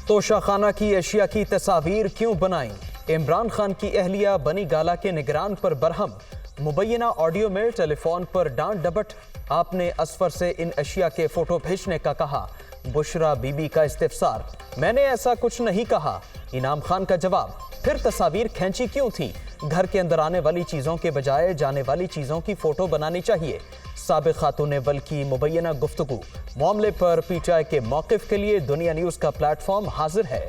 तोशा खाना की एशिया की तस्वीर क्यों बनाई? इमरान खान की अहलिया बनी गाला के निगरान पर बरहम। मुबैना ऑडियो में टेलीफोन पर डांट डपट। आपने असफर से इन एशिया के फोटो भेजने का कहा। बुशरा बीबी का इस्तिफसार, मैंने ऐसा कुछ नहीं कहा। इनाम खान का जवाब, फिर तस्वीर खींची क्यों थी? घर के अंदर आने वाली चीजों के बजाय जाने वाली चीजों की फोटो बनानी चाहिए। साबिक खातून वल की मुबैना गुफ्तगू। मामले पर पीटीआई के मौक़िफ़ के लिए दुनिया न्यूज का प्लेटफॉर्म हाजिर है।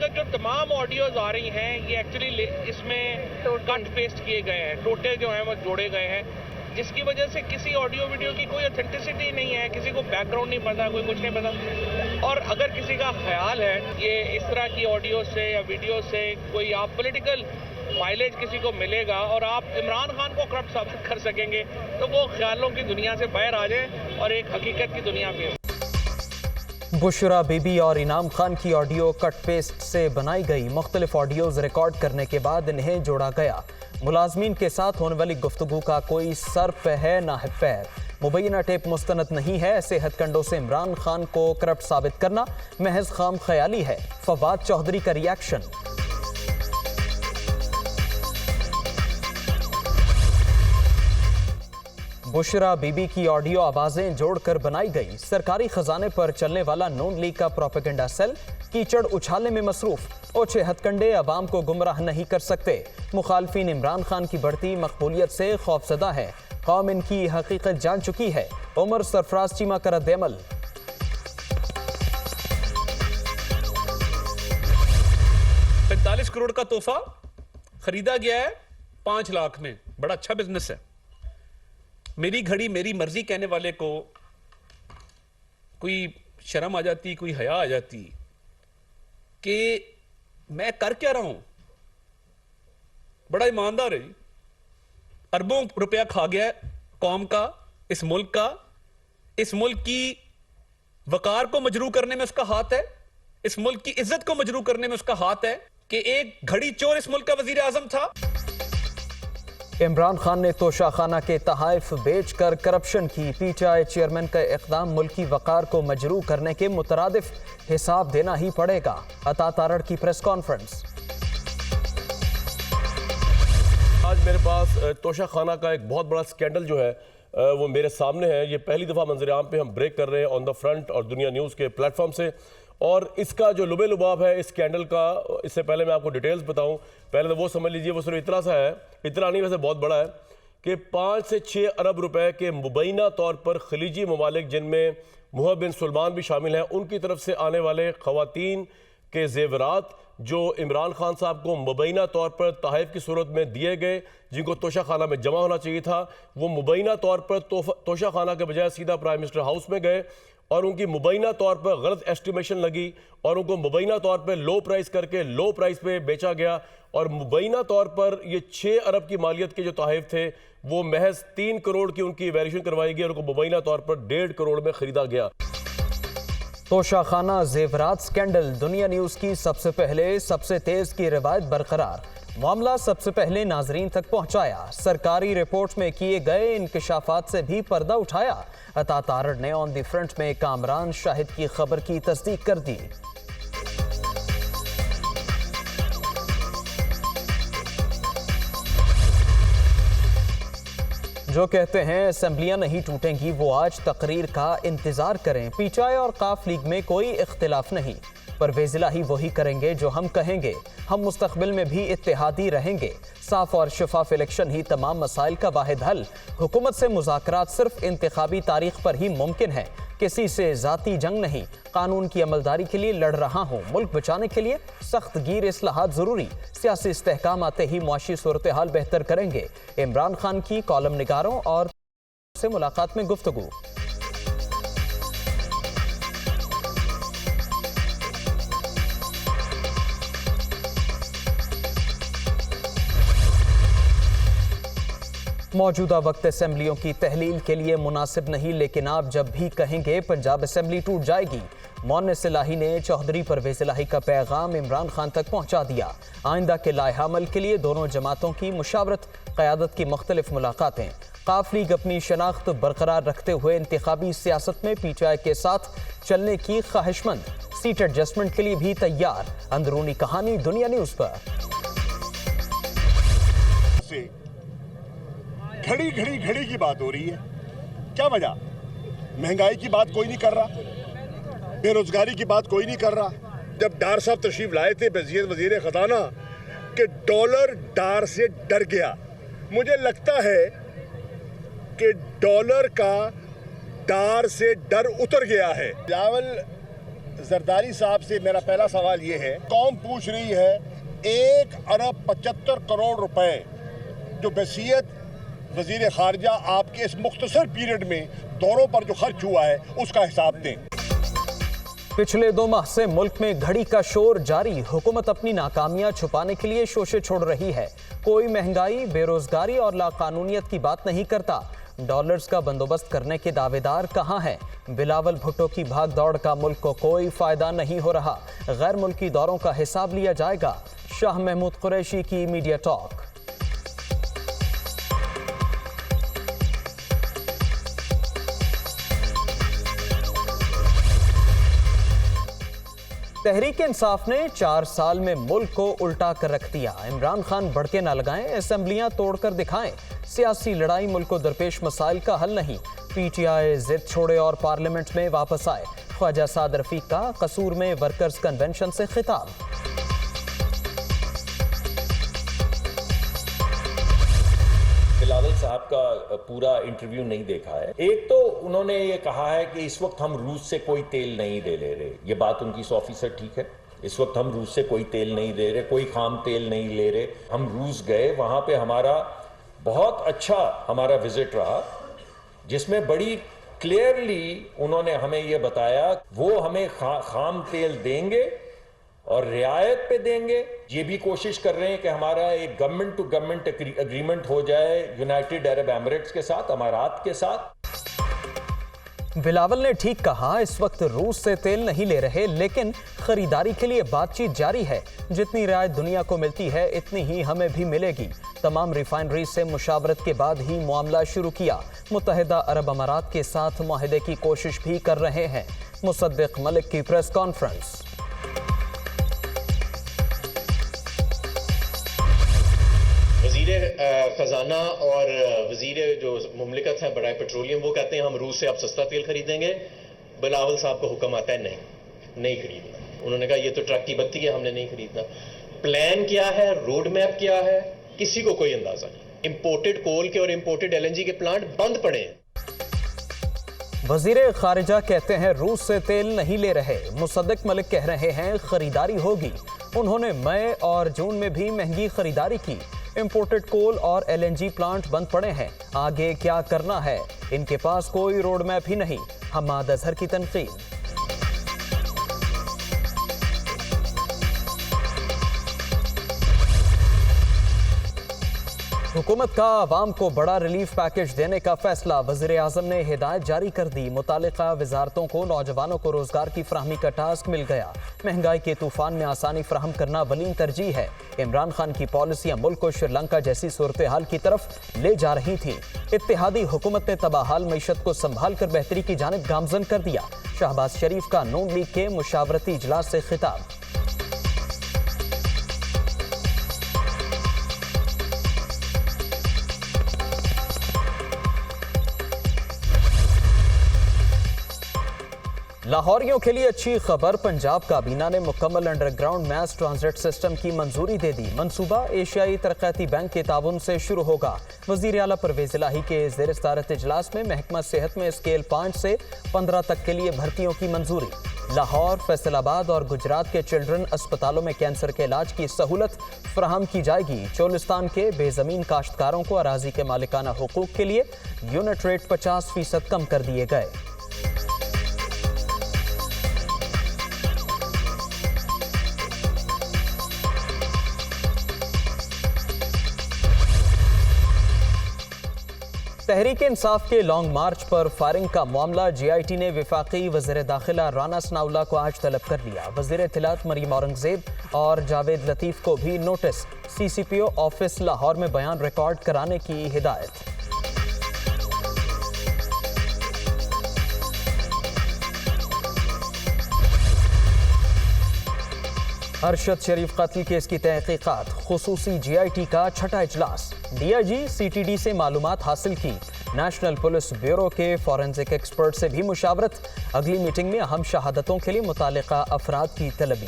जो तमाम ऑडियोज आ रही हैं ये एक्चुअली इसमें कट पेस्ट किए गए हैं, टोटे जो हैं वो जोड़े गए हैं, जिसकी वजह से किसी ऑडियो वीडियो की कोई ऑथेंटिसिटी नहीं है, किसी को बैकग्राउंड नहीं पता, कोई कुछ नहीं पता। और अगर किसी का ख्याल है ये इस तरह की ऑडियो से या वीडियो से कोई आप पॉलिटिकल माइलेज किसी को मिलेगा और आप इमरान खान को करप्ट साबित कर सकेंगे, तो वो ख्यालों की दुनिया से बाहर आ जाए और एक हकीकत की दुनिया में। बुशरा बीबी और इनाम खान की ऑडियो कट पेस्ट से बनाई गई। मुख्तलिफ ऑडियोज रिकॉर्ड करने के बाद इन्हें जोड़ा गया। मुलाजमीन के साथ होने वाली गुफ्तगू का कोई सर पे है ना है पैर। मुबैना टेप मुस्तनद नहीं है। ऐसे हथकंडों से इमरान खान को करप्ट साबित करना महज खाम ख्याली है। फवाद चौधरी का रिएक्शन। बुशरा बीबी की ऑडियो आवाजें जोड़कर बनाई गई। सरकारी खजाने पर चलने वाला नून लीग का प्रोपेगेंडा सेल कीचड़ उछालने में मसरूफ। ओछे हथकंडे अवाम को गुमराह नहीं कर सकते। मुखालफिन इमरान खान की बढ़ती मकबूलियत से खौफजदा है। कौम इनकी हकीकत जान चुकी है। उमर सरफराज चीमा का रद्द-ए-अमल। 45 करोड़ का तोहफा खरीदा गया है 5 लाख में। बड़ा अच्छा बिजनेस है। मेरी घड़ी मेरी मर्जी कहने वाले को कोई शर्म आ जाती, कोई हया आ जाती कि मैं कर क्या रहा हूं। बड़ा ईमानदार है, अरबों रुपया खा गया है कौम का, इस मुल्क का। इस मुल्क की वकार को मजरू करने में उसका हाथ है। इस मुल्क की इज्जत को मजरू करने में उसका हाथ है कि एक घड़ी चोर इस मुल्क का वजीर आजम था। इमरान खान ने तोशा खाना के तहाइफ बेचकर करप्शन की। पीटीआई चेयरमैन का इक़दाम मुल्की वकार को मजरू करने के मुतरादिफ हिसाब देना ही पड़ेगा। अता तारड़ की प्रेस कॉन्फ्रेंस। आज मेरे पास तोशा खाना का एक बहुत बड़ा स्कैंडल जो है वो मेरे सामने है। ये पहली दफ़ा मंजर आम पे हम ब्रेक कर रहे हैं ऑन द फ्रंट और दुनिया न्यूज़ के प्लेटफॉर्म से। और इसका जो लुबे लुबाब है इस स्कैंडल का, इससे पहले मैं आपको डिटेल्स बताऊं। पहले तो वो समझ लीजिए, वो सिर्फ इतना सा है, इतना नहीं वैसे बहुत बड़ा है, कि 5 से 6 अरब रुपए के मुबैना तौर पर खलीजी ममालिक जिनमें मुहब बिन सुलमान भी शामिल हैं, उनकी तरफ से आने वाले ख़वातीन के जेवरात जो इमरान खान साहब को मुबैना तौर पर तोहफ़े की सूरत में दिए गए, जिनको तोशा खाना में जमा होना चाहिए था, वो मुबैना तौर पर तोशा खाना के बजाय सीधा प्राइम मिनिस्टर हाउस में गए और उनकी मुबैना तौर पर गलत एस्टिमेशन लगी और उनको मुबैना तौर पर लो प्राइस करके लो प्राइस पे बेचा गया। और मुबैना तौर पर ये 6 अरब की मालियत के जो तोहफ़े थे वो महज 3 करोड़ की उनकी वैल्यूएशन करवाई गई और उनको मुबैना तौर पर 1.5 करोड़ में खरीदा गया। तोशा खाना जेवरात स्कैंडल। दुनिया न्यूज की सबसे पहले सबसे तेज की रिवायत बरकरार। मामला सबसे पहले नाजरीन तक पहुंचाया। सरकारी रिपोर्ट में किए गए इंकशाफात से भी पर्दा उठाया। अता तारड़ ने ऑन द फ्रंट में कामरान शाहिद की खबर की तस्दीक कर दी। जो कहते हैं असेंबलियां नहीं टूटेंगी, वो आज तकरीर का इंतजार करें। पीटीआई और काफ लीग में कोई इख्तिलाफ नहीं। परवेज़ इलाही वही करेंगे जो हम कहेंगे। हम मुस्तकबिल में भी इत्तेहादी रहेंगे। साफ और शफाफ इलेक्शन ही तमाम मसाइल का वाहिद हल। हुकूमत से मुज़ाकरात सिर्फ इंतखाबी तारीख पर ही मुमकिन है। किसी से ज़ाती जंग नहीं। कानून की अमलदारी के लिए लड़ रहा हूँ। मुल्क बचाने के लिए सख्त गिर इस्लाहात ज़रूरी। सियासी इस्तेहकाम आते ही मुआशी सूरत हाल बेहतर करेंगे। इमरान खान की कॉलम निगारों और से मुलाकात में गुफ्तगू। मौजूदा वक्त असेंबलियों की तहलील के लिए मुनासिब नहीं, लेकिन आप जब भी कहेंगे पंजाब असेंबली टूट जाएगी। मोनिस इलाही ने चौधरी परवेज़ इलाही का पैगाम इमरान खान तक पहुंचा दिया। आइंदा के लाइहामल के लिए दोनों जमातों की मुशावरत, क़यादत की मुख्तलिफ मुलाकातें। काफ लीग अपनी शनाख्त बरकरार रखते हुए इंतखाबी सियासत में पीटीआई के साथ चलने की ख्वाहिशमंद, सीट एडजस्टमेंट के लिए भी तैयार। अंदरूनी कहानी दुनिया न्यूज पर। घड़ी की बात हो रही है, क्या वजह? महंगाई की बात कोई नहीं कर रहा, बेरोजगारी की बात कोई नहीं कर रहा। जब डार साहब तशरीफ लाए थे वजीर खजाना कि डॉलर डार से डर गया, मुझे लगता है कि डॉलर का डार से डर उतर गया है। बिलावल जरदारी साहब से मेरा पहला सवाल ये है, कौम पूछ रही है 1 अरब 75 करोड़ रुपए जो वसीयत वजीर खारजा आपके इस मुख्तसर पीरियड में दौरों पर जो खर्च हुआ है उसका हिसाब दें। पिछले 2 माह से मुल्क में घड़ी का शोर जारी। हुकूमत अपनी नाकामियां छुपाने के लिए शोशे छोड़ रही है। कोई महंगाई, बेरोजगारी और लाकानूनियत की बात नहीं करता। डॉलर्स का बंदोबस्त करने के दावेदार कहां हैं? बिलावल भुट्टो की भाग दौड़ का मुल्क को कोई फायदा नहीं हो रहा। गैर मुल्की दौरों का हिसाब लिया जाएगा। शाह महमूद कुरैशी की मीडिया टॉक। तहरीक इंसाफ ने 4 साल में मुल्क को उल्टा कर रख दिया। इमरान खान बढ़के ना लगाएं, असेंबलियां तोड़कर दिखाएं। सियासी लड़ाई मुल्क को दरपेश मसाइल का हल नहीं। पीटीआई जिद छोड़े और पार्लियामेंट में वापस आए। ख्वाजा साद रफीक का कसूर में वर्कर्स कन्वेंशन से खिताब। बिलावल साहब का पूरा इंटरव्यू नहीं देखा है। एक तो उन्होंने ये कहा है कि इस वक्त हम रूस से कोई तेल नहीं ले रहे। ये बात उनकी 100% ठीक है। इस वक्त हम रूस से कोई तेल नहीं ले रहे, कोई खाम तेल नहीं ले रहे। हम रूस गए, वहां पे हमारा बहुत अच्छा हमारा विजिट रहा, जिसमें बड़ी क्लियरली उन्होंने हमें ये बताया वो हमें खाम तेल देंगे और रियायत पे देंगे। ये भी कोशिश कर रहे हैं कि हमारा एक गवर्नमेंट टू गवर्नमेंट एग्रीमेंट हो जाए यूनाइटेड अरब एमिरेट्स के साथ, अमारात के साथ। बिलावल ने ठीक कहा, इस वक्त रूस से तेल नहीं ले रहे, लेकिन खरीदारी के लिए बातचीत जारी है। जितनी रियायत दुनिया को मिलती है इतनी ही हमें भी मिलेगी। तमाम रिफाइनरी से मुशावरत के बाद ही मामला शुरू किया। मुत्तहिदा अरब अमारात के साथ मुआहदे की कोशिश भी कर रहे हैं। मुसद्दिक मलिक की प्रेस कॉन्फ्रेंस। वज़ीर ख़जाना और वज़ीर जो मुमलिकत हैं बराए पेट्रोलियम, वो कहते हैं हम रूस से अब सस्ता तेल खरीदेंगे। बिलावल साहब को हुक्म आता है नहीं खरीदना। उन्होंने कहा ये तो ट्रक की बत्ती है, हमने नहीं खरीदना। प्लान क्या है, रोड मैप क्या है, किसी को कोई अंदाजा नहीं। इंपोर्टेड कोल के और इंपोर्टेड एलएनजी के प्लांट बंद पड़े हैं। वज़ीर खारिजा कहते हैं रूस से तेल नहीं ले रहे। मुसद्दिक मलिक कह रहे हैं खरीदारी होगी। उन्होंने मई और जून में भी महंगी खरीदारी की। इंपोर्टेड कोल और एलएनजी प्लांट बंद पड़े हैं। आगे क्या करना है, इनके पास कोई रोड मैप ही नहीं। हमाद अजहर की तनकीद। हुकूमत का आवाम को बड़ा रिलीफ पैकेज देने का फैसला। वज़ीर आज़म ने हिदायत जारी कर दी। मुतालिका वजारतों को नौजवानों को रोजगार की फराहमी का टास्क मिल गया। महंगाई के तूफान में आसानी फराहम करना वलीन तरजीह है। इमरान खान की पॉलिसियां मुल्क को श्रीलंका जैसी सूरत हाल की तरफ ले जा रही थी। इत्तेहादी हुकूमत ने तबाहाल मईशत को संभाल कर बेहतरी की जानिब गामजन कर दिया। शहबाज शरीफ का नून लीग के मुशावरती इजलास से खिताब। लाहौरियों के लिए अच्छी खबर, पंजाब काबीना ने मुकम्मल अंडरग्राउंड मैस ट्रांजिट सिस्टम की मंजूरी दे दी। मंसूबा एशियाई तरक्याती बैंक के ताउन से शुरू होगा। वज़ीर आला परवेज इलाही के ज़ेर सदारत इजलास में महकमा सेहत में स्केल 5 से 15 तक के लिए भर्तियों की मंजूरी। लाहौर, फैसलाबाद और गुजरात के चिल्ड्रन अस्पतालों में कैंसर के इलाज की सहूलत फराहम की जाएगी। चोलिस्तान के बेजमीन काश्तकारों को अराजी के मालिकाना हुकूक के लिए यूनिट रेट 50% कम कर दिए गए। तहरीक इंसाफ के लॉन्ग मार्च पर फायरिंग का मामला। जीआईटी ने विफाकी वज़ीर दाखिला राना सनाउल्लाह को आज तलब कर लिया। वज़ीर इत्तलात मरीम औरंगजेब और जावेद लतीफ़ को भी नोटिस। सीसीपीओ ऑफिस लाहौर में बयान रिकॉर्ड कराने की हिदायत। अरशद शरीफ कत्ल केस की तहकीकात, खुसूसी GIT का छठा इजलास। DIG CTD से मालूमात हासिल की। नेशनल पुलिस ब्यूरो के फॉरेंसिक एक्सपर्ट से भी मुशावरत। अगली मीटिंग में अहम शहादतों के लिए मुतालिका अफराद की तलबी।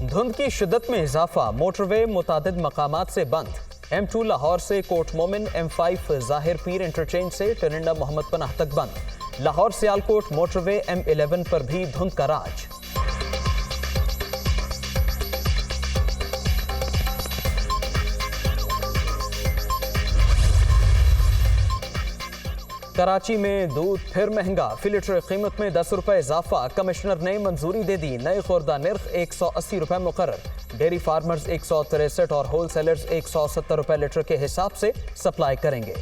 धुंध की शिद्दत में इजाफा, मोटरवे मुतादिद मकामात से बंद। M2 लाहौर से कोट मोमिन, M5 जाहिर पीर इंटरचेंज से टरिंडा मोहम्मद पनाह तक बंद। लाहौर सियालकोट मोटरवे M11 पर भी धुंध का राज। कराची में दूध फिर महंगा, फी लीटर कीमत में 10 रुपए इजाफा। कमिश्नर ने मंजूरी दे दी। नए खुर्दा निर्ख 180 रुपए मुकर्रर। डेयरी फार्मर्स 163 और होल सेलर्स 170 रुपए लीटर के हिसाब से सप्लाई करेंगे।